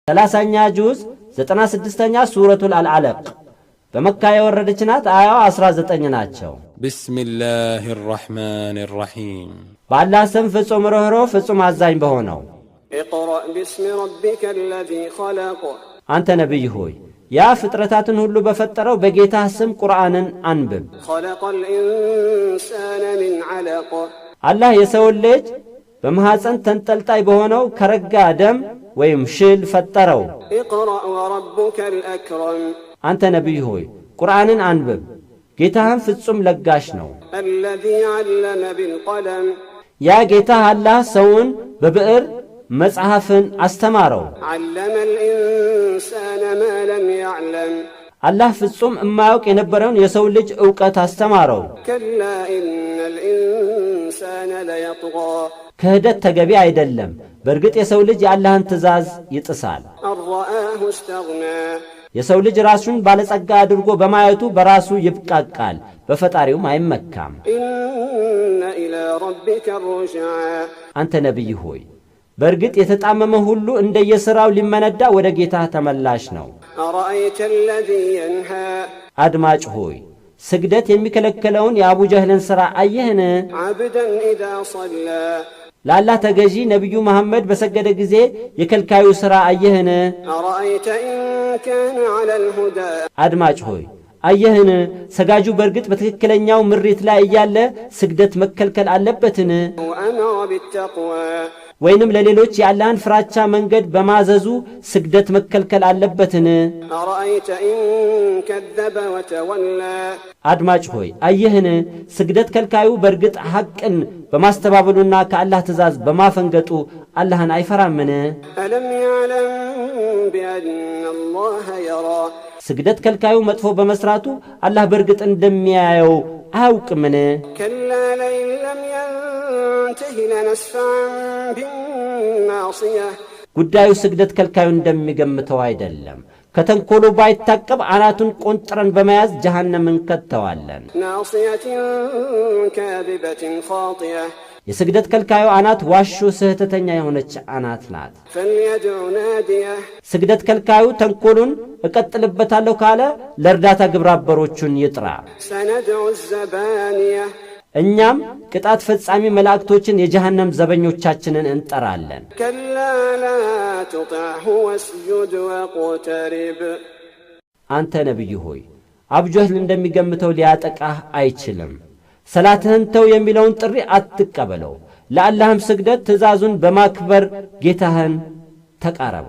30ኛ ጁዝ 96ኛ ሱረቱል አልዓለቅ በመካ የወረደች ናት። አያው 19 ናቸው። ቢስሚላሂር ረህማኒር ረሂም በአላህ ስም ፍጹም ርኅሩህ ፍጹም አዛኝ በሆነው اقرأ باسم ربك الذي خلق አንተ ነብይ ሆይ ያ ፍጥረታትን ሁሉ በፈጠረው በጌታህ ስም ቁርአንን አንብብ። خلق الإنسان من علق አላህ የሰው ልጅ በማህፀን ተንጠልጣይ በሆነው ከረጋ ደም ወይም ሽል ፈጠረው። اقرأ وربك الأكرم አንተ ነብይ ሆይ ቁርአንን አንብብ ጌታህም ፍጹም ለጋሽ ነው። الذي علم بالقلم ያ ጌታህ አላህ ሰውን በብዕር መጽሐፍን አስተማረው። علم الإنسان ما لم يعلم አላህ ፍጹም እማያውቅ የነበረውን የሰው ልጅ ዕውቀት አስተማረው። كلا إن الإنسان ليطغى ክህደት ተገቢ አይደለም። በእርግጥ የሰው ልጅ የአላህን ትእዛዝ ይጥሳል። أن رآه استغنى የሰው ልጅ ራሱን ባለጸጋ አድርጎ በማየቱ በራሱ ይብቃቃል፣ በፈጣሪውም አይመካም። إن إلى ربك الرجعى አንተ ነብይ ሆይ በእርግጥ የተጣመመ ሁሉ እንደየሥራው ሊመነዳ ወደ ጌታህ ተመላሽ ነው። أرأيت الذي ينهى አድማጭ ሆይ ስግደት የሚከለከለውን የአቡ ጀህልን ሥራ አየህን? عبدا إذا صلى ለአላህ ተገዢ ነቢዩ መሐመድ በሰገደ ጊዜ የከልካዩ ሥራ አየህን? أرأيت إن كان على الهدى አድማጭ ሆይ አየህን? ሰጋጁ በእርግጥ በትክክለኛው ምሪት ላይ እያለ ስግደት መከልከል አለበትን? وأمر بالتقوى ወይንም ለሌሎች የአላህን ፍራቻ መንገድ በማዘዙ ስግደት መከልከል አለበትን? أرأيت إن كذب وتولى አድማጭ ሆይ አየህን? ስግደት ከልካዩ በእርግጥ ሐቅን በማስተባበሉና ከአላህ ትእዛዝ በማፈንገጡ አላህን አይፈራምን? ألم يعلم بأن الله يرى ስግደት ከልካዩ መጥፎ በመስራቱ አላህ በእርግጥ እንደሚያየው አያውቅምን? كلا لئن لم ينته لنسفعا بالناصية ጉዳዩ ስግደት ከልካዩ እንደሚገምተው አይደለም። ከተንኮሉ ባይታቀብ አናቱን ቆንጥረን በመያዝ ጀሃነም እንከተዋለን። ناصية كاذبة خاطئة የስግደት ከልካዩ አናት ዋሾ ስህተተኛ የሆነች አናት ናት። فليدع ناديه ስግደት ከልካዩ ተንኮሉን እቀጥልበታለሁ ካለ ለእርዳታ ግብረ አበሮቹን ይጥራ። سندع الزبانية እኛም ቅጣት ፈጻሚ መላእክቶችን የጀሃነም ዘበኞቻችንን እንጠራለን። كلا لا تطعه واسجد واقترب አንተ ነብይ ሆይ አብጀህል እንደሚገምተው ሊያጠቃህ አይችልም። ሰላትህን ተው የሚለውን ጥሪ አትቀበለው። ለአላህም ስግደት ትእዛዙን በማክበር ጌታህን ተቃረብ።